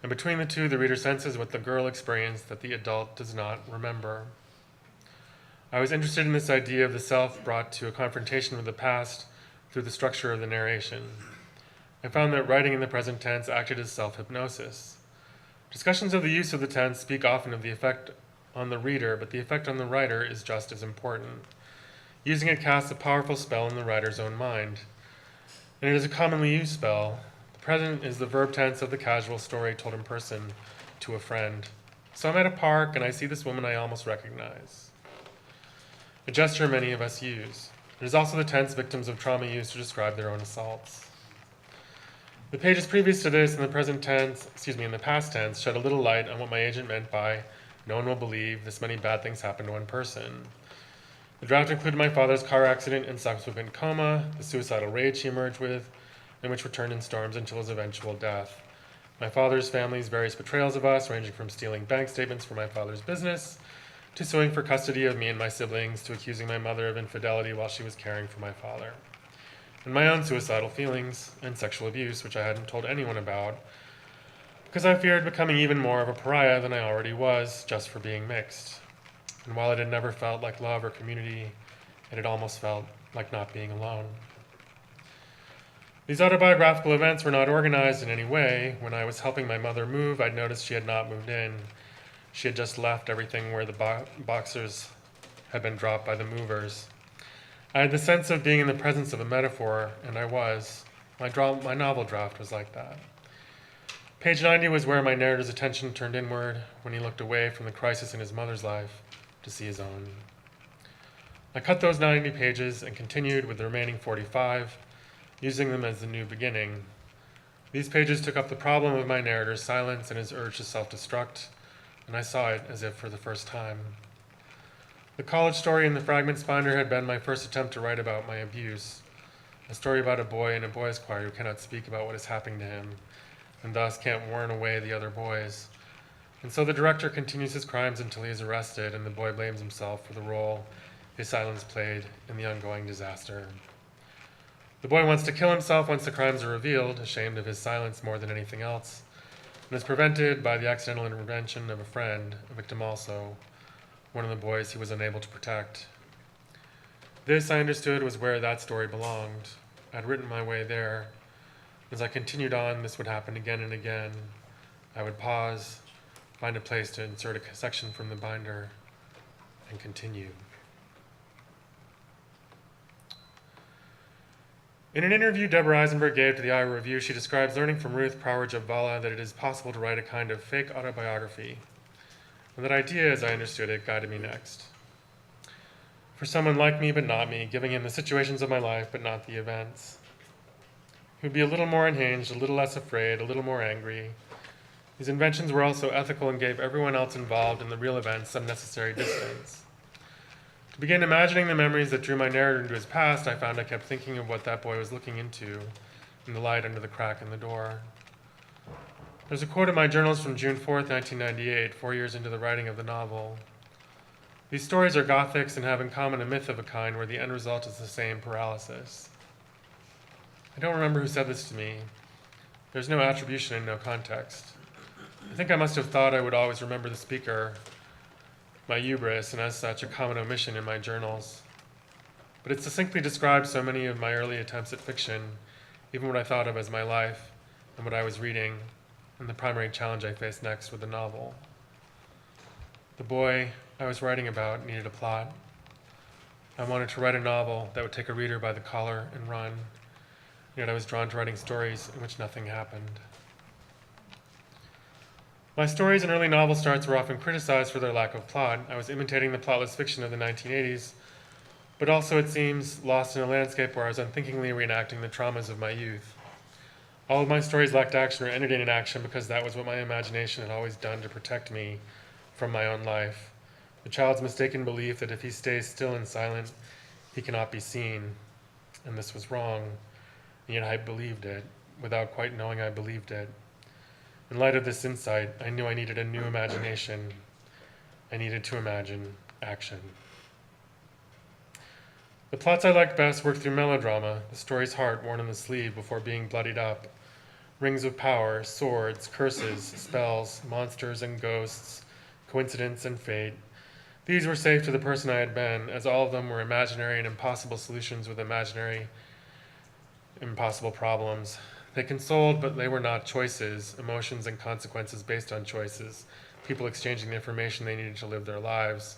And between the two, the reader senses what the girl experienced that the adult does not remember. I was interested in this idea of the self brought to a confrontation with the past through the structure of the narration. I found that writing in the present tense acted as self-hypnosis. Discussions of the use of the tense speak often of the effect on the reader, but the effect on the writer is just as important. Using it casts a powerful spell in the writer's own mind. And it is a commonly used spell. The present is the verb tense of the casual story told in person to a friend. So I'm at a park and I see this woman I almost recognize. A gesture many of us use. It is also the tense victims of trauma use to describe their own assaults. The pages previous to this in the past tense shed a little light on what my agent meant by no one will believe this many bad things happened to one person. The draft included my father's car accident and subsequent coma, the suicidal rage he emerged with, and which returned in storms until his eventual death. My father's family's various betrayals of us, ranging from stealing bank statements for my father's business, to suing for custody of me and my siblings, to accusing my mother of infidelity while she was caring for my father. And my own suicidal feelings and sexual abuse, which I hadn't told anyone about, because I feared becoming even more of a pariah than I already was, just for being mixed. And while it had never felt like love or community, it had almost felt like not being alone. These autobiographical events were not organized in any way. When I was helping my mother move, I'd noticed she had not moved in. She had just left everything where the boxers had been dropped by the movers. I had the sense of being in the presence of a metaphor, and I was. My novel draft was like that. Page 90 was where my narrator's attention turned inward when he looked away from the crisis in his mother's life to see his own. I cut those 90 pages and continued with the remaining 45, using them as the new beginning. These pages took up the problem of my narrator's silence and his urge to self-destruct, and I saw it as if for the first time. The college story in the fragments binder had been my first attempt to write about my abuse, a story about a boy in a boys' choir who cannot speak about what is happening to him, and thus can't warn away the other boys. And so the director continues his crimes until he is arrested, and the boy blames himself for the role his silence played in the ongoing disaster. The boy wants to kill himself once the crimes are revealed, ashamed of his silence more than anything else, and is prevented by the accidental intervention of a friend, a victim also, one of the boys he was unable to protect. This, I understood, was where that story belonged. I'd written my way there. As I continued on, this would happen again and again. I would pause, find a place to insert a section from the binder, and continue. In an interview Deborah Eisenberg gave to the Iowa Review, she describes learning from Ruth Prower-Jabvala that it is possible to write a kind of fake autobiography. And that idea, as I understood it, guided me next. For someone like me but not me, giving him the situations of my life but not the events. He would be a little more unhinged, a little less afraid, a little more angry. These inventions were also ethical and gave everyone else involved in the real events some necessary distance. To begin imagining the memories that drew my narrator into his past, I found I kept thinking of what that boy was looking into in the light under the crack in the door. There's a quote in my journals from June 4th, 1998, 4 years into the writing of the novel. These stories are Gothics and have in common a myth of a kind where the end result is the same paralysis. I don't remember who said this to me. There's no attribution and no context. I think I must have thought I would always remember the speaker, my hubris, and as such, a common omission in my journals. But it succinctly describes so many of my early attempts at fiction, even what I thought of as my life and what I was reading, and the primary challenge I faced next with the novel. The boy I was writing about needed a plot. I wanted to write a novel that would take a reader by the collar and run, yet I was drawn to writing stories in which nothing happened. My stories and early novel starts were often criticized for their lack of plot. I was imitating the plotless fiction of the 1980s, but also, it seems, lost in a landscape where I was unthinkingly reenacting the traumas of my youth. All of my stories lacked action or ended in inaction because that was what my imagination had always done to protect me from my own life. The child's mistaken belief that if he stays still and silent, he cannot be seen. And this was wrong, and yet I believed it, without quite knowing I believed it. In light of this insight, I knew I needed a new imagination. I needed to imagine action. The plots I liked best worked through melodrama, the story's heart worn on the sleeve before being bloodied up. Rings of power, swords, curses, spells, monsters and ghosts, coincidence and fate. These were safe to the person I had been, as all of them were imaginary and impossible solutions with imaginary, impossible problems. They consoled, but they were not choices, emotions and consequences based on choices, people exchanging the information they needed to live their lives.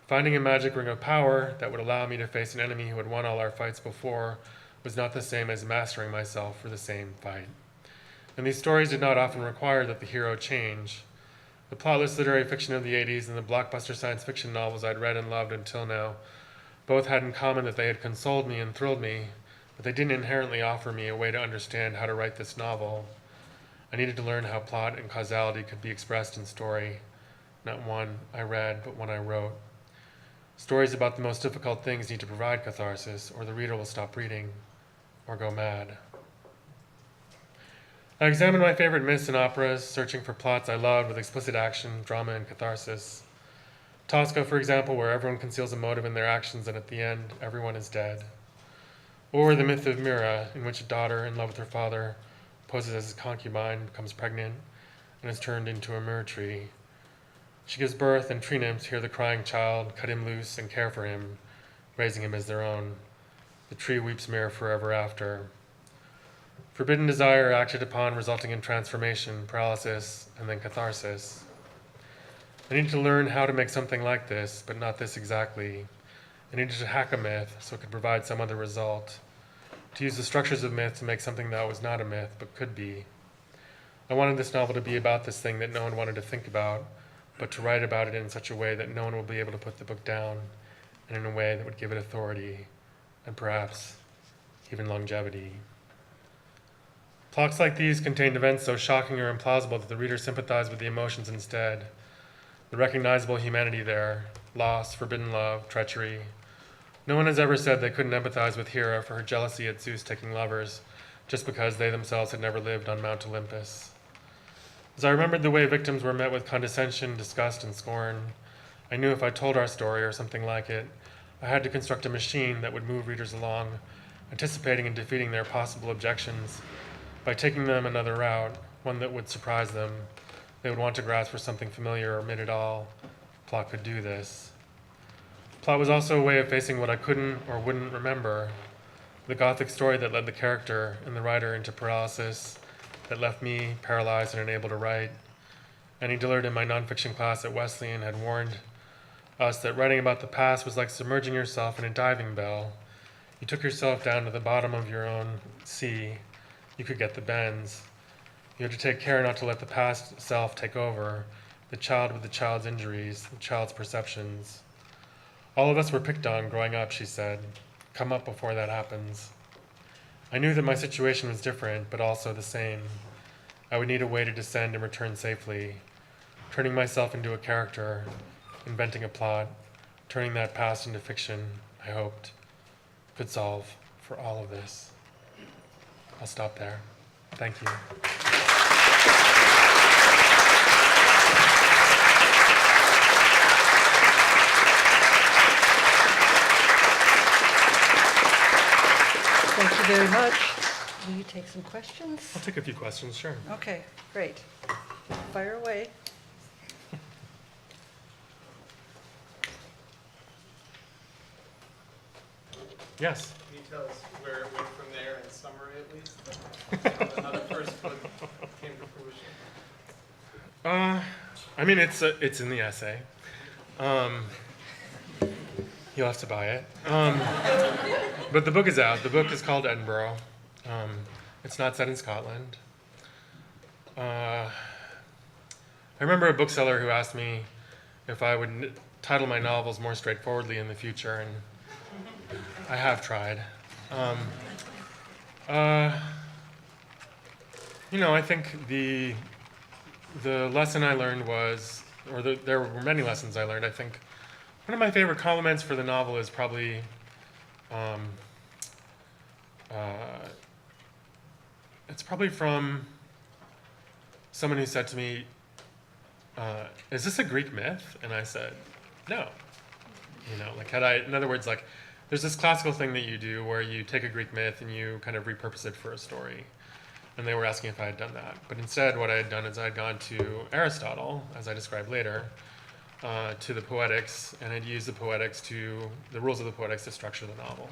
Finding a magic ring of power that would allow me to face an enemy who had won all our fights before was not the same as mastering myself for the same fight. And these stories did not often require that the hero change. The plotless literary fiction of the 80s and the blockbuster science fiction novels I'd read and loved until now both had in common that they had consoled me and thrilled me, but they didn't inherently offer me a way to understand how to write this novel. I needed to learn how plot and causality could be expressed in story, not one I read, but one I wrote. Stories about the most difficult things need to provide catharsis, or the reader will stop reading or go mad. I examined my favorite myths and operas, searching for plots I loved with explicit action, drama, and catharsis. Tosca, for example, where everyone conceals a motive in their actions and at the end, everyone is dead. Or the myth of Mira, in which a daughter in love with her father poses as his concubine, becomes pregnant, and is turned into a myrrh tree. She gives birth, and tree nymphs hear the crying child, cut him loose, and care for him, raising him as their own. The tree weeps myrrh forever after. Forbidden desire acted upon, resulting in transformation, paralysis, and then catharsis. I needed to learn how to make something like this, but not this exactly. I needed to hack a myth so it could provide some other result. To use the structures of myth to make something that was not a myth, but could be. I wanted this novel to be about this thing that no one wanted to think about, but to write about it in such a way that no one will be able to put the book down, and in a way that would give it authority, and perhaps even longevity. Plots like these contained events so shocking or implausible that the reader sympathized with the emotions instead. The recognizable humanity there, loss, forbidden love, treachery. No one has ever said they couldn't empathize with Hera for her jealousy at Zeus taking lovers, just because they themselves had never lived on Mount Olympus. As I remembered the way victims were met with condescension, disgust, and scorn, I knew if I told our story or something like it, I had to construct a machine that would move readers along, anticipating and defeating their possible objections by taking them another route, one that would surprise them. They would want to grasp for something familiar or admit it all. Plot could do this. Plot was also a way of facing what I couldn't or wouldn't remember, the Gothic story that led the character and the writer into paralysis, that left me paralyzed and unable to write. Annie Dillard in my nonfiction class at Wesleyan had warned us that writing about the past was like submerging yourself in a diving bell. You took yourself down to the bottom of your own sea. You could get the bends. You had to take care not to let the past self take over, the child with the child's injuries, the child's perceptions. All of us were picked on growing up, she said. Come up before that happens. I knew that my situation was different, but also the same. I would need a way to descend and return safely, turning myself into a character, inventing a plot, turning that past into fiction, I hoped, could solve for all of this. I'll stop there. Thank you. very much. Will you take some questions? I'll take a few questions, sure. Okay, great. Fire away. Yes. Can you tell us where it went from there in summary at least? Another first book came to fruition. I mean, it's in the essay. You'll have to buy it. But the book is out. The book is called Edinburgh. It's not set in Scotland. I remember a bookseller who asked me if I would title my novels more straightforwardly in the future, and I have tried. I think the lesson I learned was, there were many lessons I learned. I think one of my favorite compliments for the novel is probably it's probably from someone who said to me, is this a Greek myth? And I said, no. In other words, like, there's this classical thing that you do where you take a Greek myth and you kind of repurpose it for a story. And they were asking if I had done that. But instead, what I had done is I had gone to Aristotle, as I described later, to the Poetics, and I'd used the rules of the Poetics to structure the novel.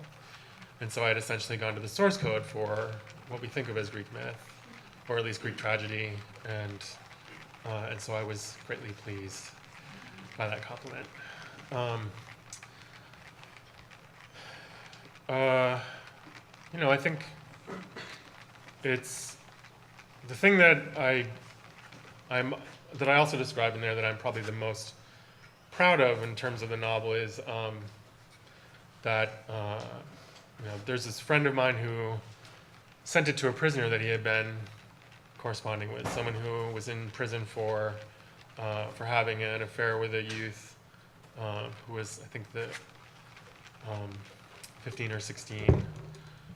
And so I had essentially gone to the source code for what we think of as Greek myth, or at least Greek tragedy, and so I was greatly pleased by that compliment. I think it's the thing that I also described in there that I'm probably the most proud of in terms of the novel is that there's this friend of mine who sent it to a prisoner that he had been corresponding with, someone who was in prison for having an affair with a youth who was, I think, 15 or 16,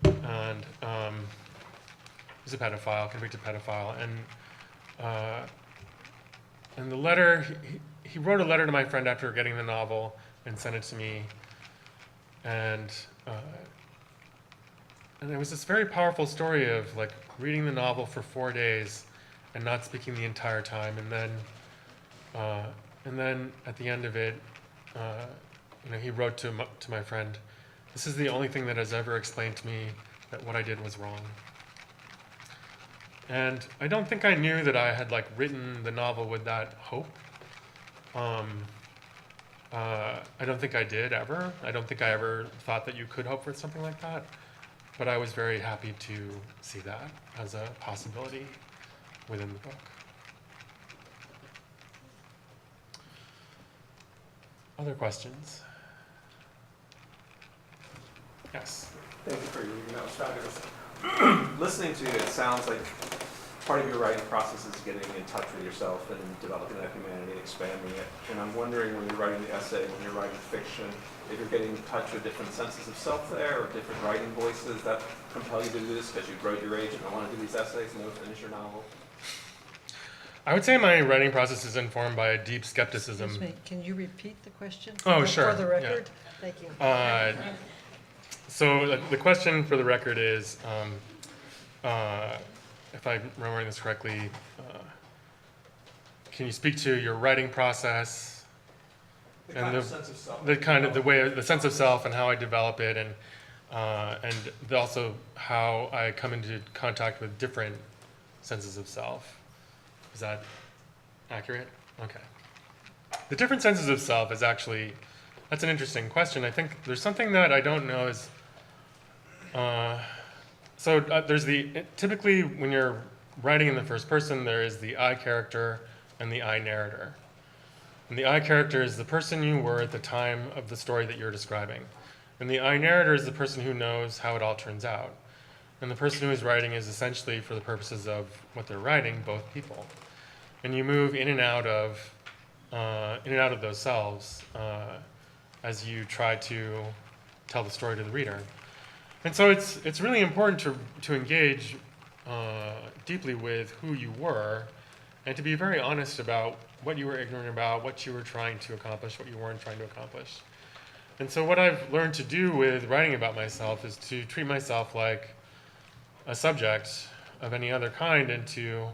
and he's a pedophile, convicted pedophile, and the letter, he wrote a letter to my friend after getting the novel and sent it to me, and it was this very powerful story of like reading the novel for 4 days and not speaking the entire time, and then at the end of it, he wrote to my friend, "This is the only thing that has ever explained to me that what I did was wrong." And I don't think I knew that I had written the novel with that hope. I don't think I did ever. I don't think I ever thought that you could hope for something like that. But I was very happy to see that as a possibility within the book. Other questions? Yes. Thank you for your reading. That was fabulous. Listening to you, it sounds like part of your writing process is getting in touch with yourself and developing that humanity and expanding it. And I'm wondering, when you're writing the essay, when you're writing fiction, if you're getting in touch with different senses of self there, or different writing voices that compel you to do this because you wrote your age and I want to do these essays and then finish your novel. I would say my writing process is informed by a deep skepticism. Excuse me, can you repeat the question? Oh, sure. For the record? Thank you. So the question for the record is, if I'm remembering this correctly, can you speak to your writing process and the sense of self. the sense of self and how I develop it, and also how I come into contact with different senses of self. Is that accurate? Okay. The different senses of self is actually, that's an interesting question. I think there's something that I don't know is, there's typically when you're writing in the first person, there is the I character and the I narrator. And the I character is the person you were at the time of the story that you're describing. And the I narrator is the person who knows how it all turns out. And the person who is writing is essentially, for the purposes of what they're writing, both people. And you move in and out of those selves as you try to tell the story to the reader. And so it's really important to engage deeply with who you were, and to be very honest about what you were ignorant about, what you were trying to accomplish, what you weren't trying to accomplish. And so what I've learned to do with writing about myself is to treat myself like a subject of any other kind and to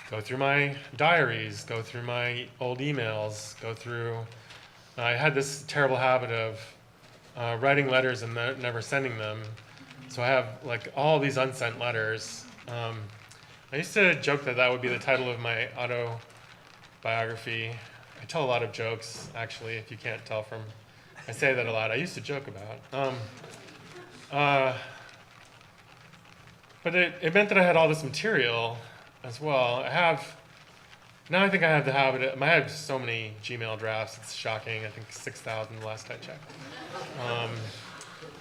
go through my diaries, go through my old emails, go through. I had this terrible habit of writing letters and never sending them. So I have like all these unsent letters. I used to joke that that would be the title of my autobiography. I tell a lot of jokes, actually, if you can't tell from, I say that a lot. I used to joke about. But it meant that I had all this material as well. Now I think I have the habit, I have so many Gmail drafts, it's shocking. I think 6,000 the last I checked.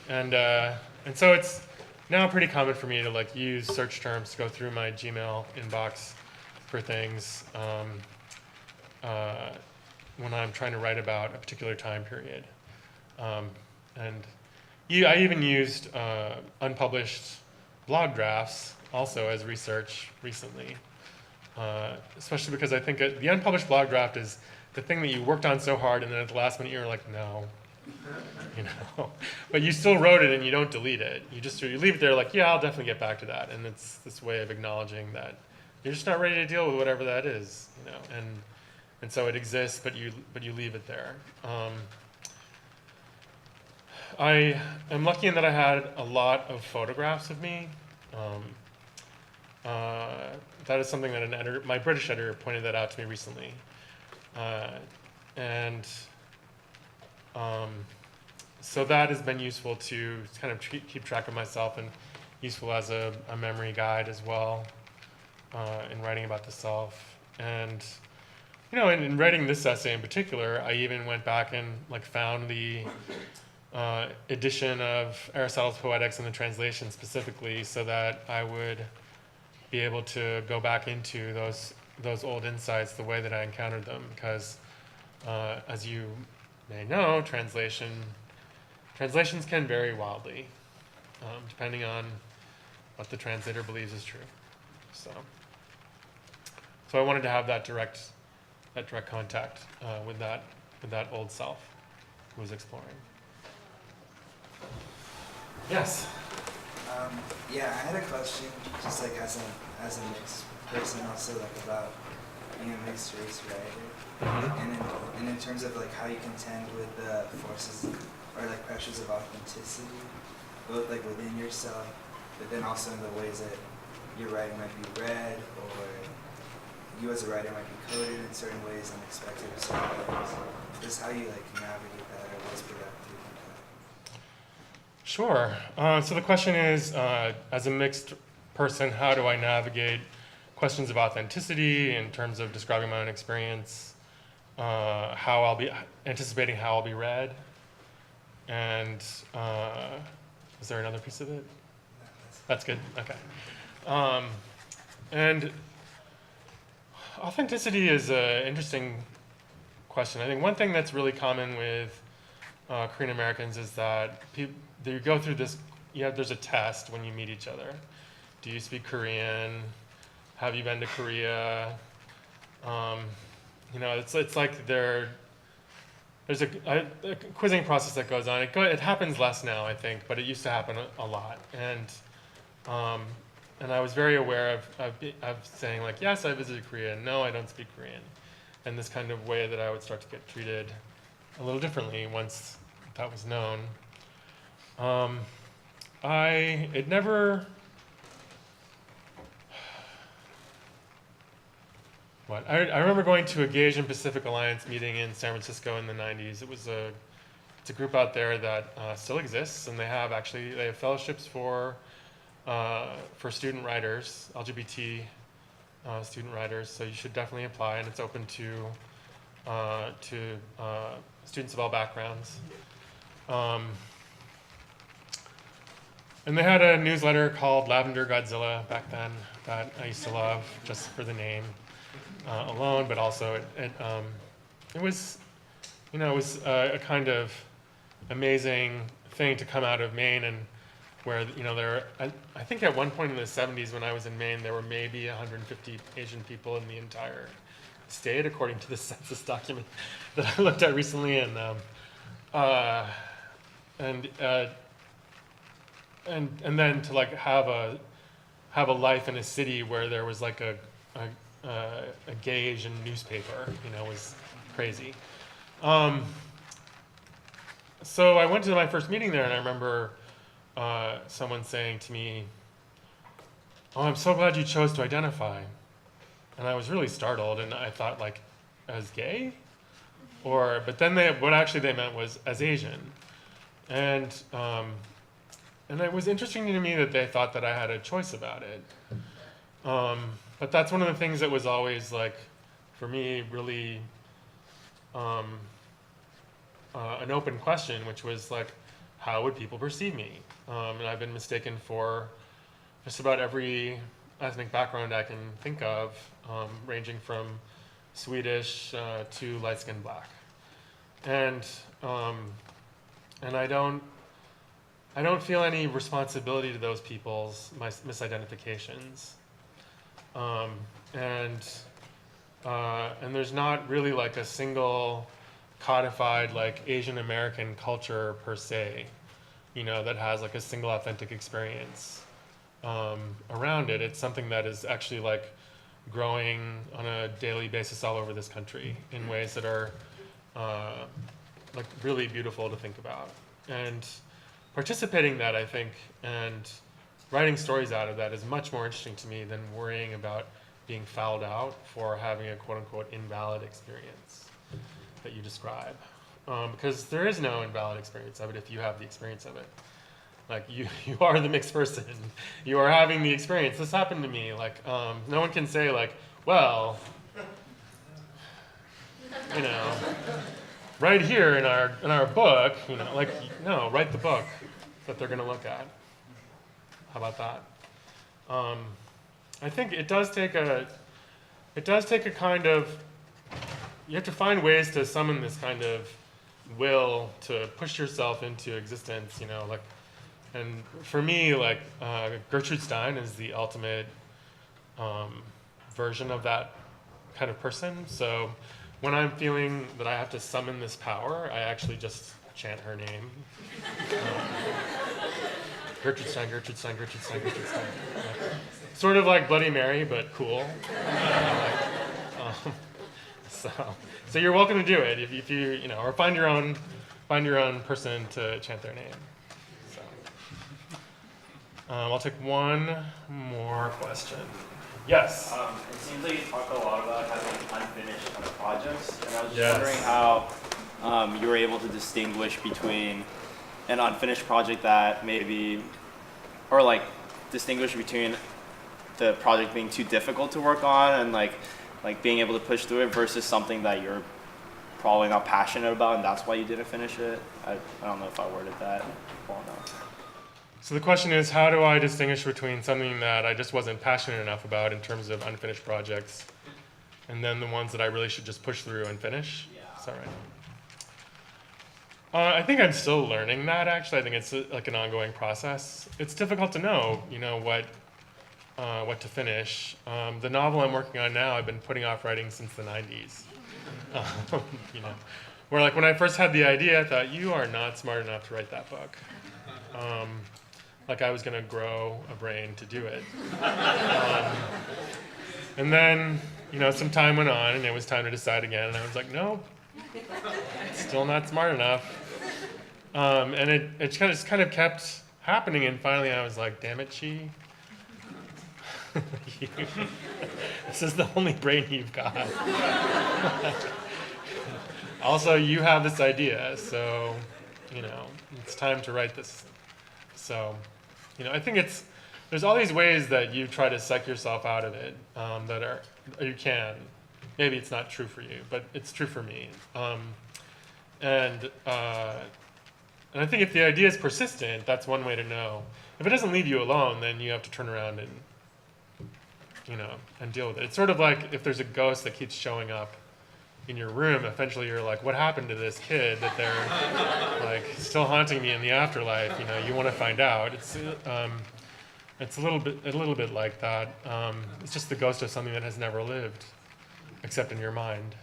And so it's now pretty common for me to like use search terms to go through my Gmail inbox for things when I'm trying to write about a particular time period. I even used unpublished blog drafts also as research recently, especially because I think the unpublished blog draft is the thing that you worked on so hard and then at the last minute you're like, no, but you still wrote it and you don't delete it. You leave it there like, yeah, I'll definitely get back to that. And it's this way of acknowledging that you're just not ready to deal with whatever that is, and so it exists, but you leave it there. I am lucky in that I had a lot of photographs of me. That is something that my British editor pointed that out to me recently. So that has been useful to kind of keep track of myself and useful as a memory guide as well in writing about the self. And in writing this essay in particular, I even went back and like found the edition of Aristotle's Poetics and the translation specifically, so that I would be able to go back into those old insights the way that I encountered them. Because as you may know, translations can vary wildly depending on what the translator believes is true. So I wanted to have that direct contact with that old self who was exploring. Yes. Yeah, I had a question, just like as a mixed person, also like about being a mixed race writer, and in terms of like how you contend with the forces or like pressures of authenticity, both like within yourself, but then also in the ways that your writing might be read, or you as a writer might be coded in certain ways, unexpected or certain ways. Just how you like navigate that, or what's productive. Sure. So the question is, as a mixed person, how do I navigate questions of authenticity in terms of describing my own experience, how I'll be anticipating how I'll be read, and is there another piece of it? That's good. Okay. And authenticity is an interesting question. I think one thing that's really common with Korean Americans is that you go through this, there's a test when you meet each other. Do you speak Korean? Have you been to Korea? It's like there's a quizzing process that goes on. It happens less now, I think, but it used to happen a lot. And I was very aware of saying like, yes, I visited Korea. No, I don't speak Korean. And this kind of way that I would start to get treated a little differently once that was known. I remember going to a Gay Asian Pacific Alliance meeting in San Francisco in the 90s. It's a group out there that still exists, and they have fellowships for student writers, LGBT student writers. So you should definitely apply, and it's open to students of all backgrounds. And they had a newsletter called Lavender Godzilla back then that I used to love just for the name alone, but also it was a kind of amazing thing to come out of Maine, and where I think at one point in the 70s when I was in Maine, there were maybe 150 Asian people in the entire state, according to the census document that I looked at recently, and then to like have have a life in a city where there was like a gay Asian newspaper, was crazy. So I went to my first meeting there, and I remember someone saying to me, "Oh, I'm so glad you chose to identify." And I was really startled, and I thought, like, as gay? But then what actually they meant was as Asian. And it was interesting to me that they thought that I had a choice about it. But that's one of the things that was always, like, for me, really an open question, which was, like, how would people perceive me? And I've been mistaken for just about every ethnic background I can think of, ranging from Swedish to light-skinned black. And I don't feel any responsibility to those people's misidentifications. And there's not really like a single codified like Asian American culture per se, that has like a single authentic experience around it. It's something that is actually like growing on a daily basis all over this country in ways that are like really beautiful to think about. And participating in that, I think, and writing stories out of that is much more interesting to me than worrying about being fouled out for having a quote-unquote invalid experience that you describe. Because there is no invalid experience of it if you have the experience of it. Like, you are the mixed person. You are having the experience. This happened to me. Like, no one can say, like, well, right here in our book, like, no, write the book that they're going to look at. How about that? I think it does take a kind of, you have to find ways to summon this kind of will to push yourself into existence, like, and for me, like, Gertrude Stein is the ultimate version of that kind of person. So when I'm feeling that I have to summon this power, I actually just chant her name. Gertrude Stein, Gertrude Stein, Gertrude Stein, Gertrude Stein. Sort of like Bloody Mary, but cool. So you're welcome to do it if you or find your own person to chant their name. So I'll take one more question. Yes. It seems like you talk a lot about having unfinished kind of projects, and I was just Yes. wondering how you were able to distinguish between an unfinished project that maybe, or like distinguish between the project being too difficult to work on and like being able to push through it versus something that you're probably not passionate about and that's why you didn't finish it. I don't know if I worded that well enough. So the question is, how do I distinguish between something that I just wasn't passionate enough about in terms of unfinished projects, and then the ones that I really should just push through and finish? Yeah. Is that right? I think I'm still learning that, actually. I think it's like an ongoing process. It's difficult to know, what to finish. The novel I'm working on now, I've been putting off writing since the 90s. Where like when I first had the idea, I thought, you are not smart enough to write that book. Like I was going to grow a brain to do it. And then, some time went on and it was time to decide again. And I was like, no, still not smart enough. And it just kind of kept happening. And finally I was like, damn it, Chee. This is the only brain you've got. Also, you have this idea, so, it's time to write this. So, I think there's all these ways that you try to psych yourself out of it you can. Maybe it's not true for you, but it's true for me. And I think if the idea is persistent, that's one way to know. If it doesn't leave you alone, then you have to turn around and deal with it. It's sort of like if there's a ghost that keeps showing up in your room, eventually you're like, what happened to this kid that they're like still haunting me in the afterlife? You want to find out. It's a little bit like that. It's just the ghost of something that has never lived, except in your mind.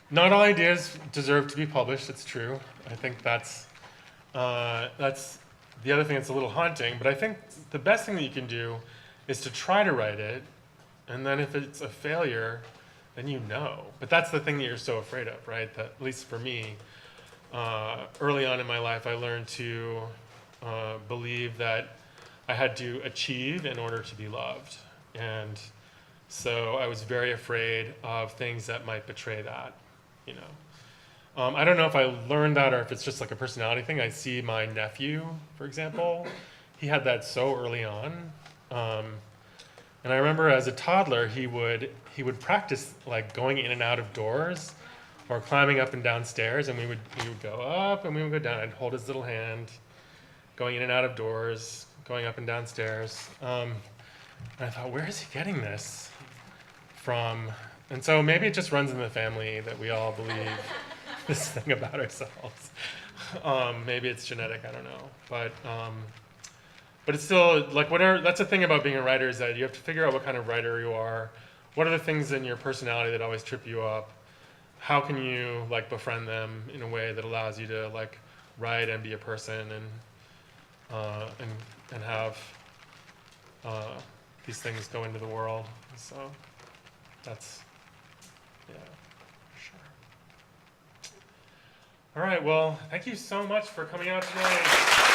Not all ideas deserve to be published. It's true. I think that's the other thing that's a little haunting, but I think the best thing that you can do is to try to write it, and then if it's a failure, then you know. But that's the thing that you're so afraid of, right? That, at least for me, early on in my life, I learned to believe that I had to achieve in order to be loved. And so I was very afraid of things that might betray that, you know. I don't know if I learned that or if it's just like a personality thing. I see my nephew, for example. He had that so early on. And I remember as a toddler, he would practice like going in and out of doors or climbing up and down stairs, and we would go up and we would go down. I'd hold his little hand, going in and out of doors, going up and down stairs. And I thought, where is he getting this from? And so maybe it just runs in the family that we all believe this thing about ourselves. Maybe it's genetic, I don't know. But it's still, like, whatever, that's the thing about being a writer, is that you have to figure out what kind of writer you are. What are the things in your personality that always trip you up? How can you, like, befriend them in a way that allows you to, like, write and be a person and have these things go into the world. So that's, yeah, for sure. All right, well, thank you so much for coming out today.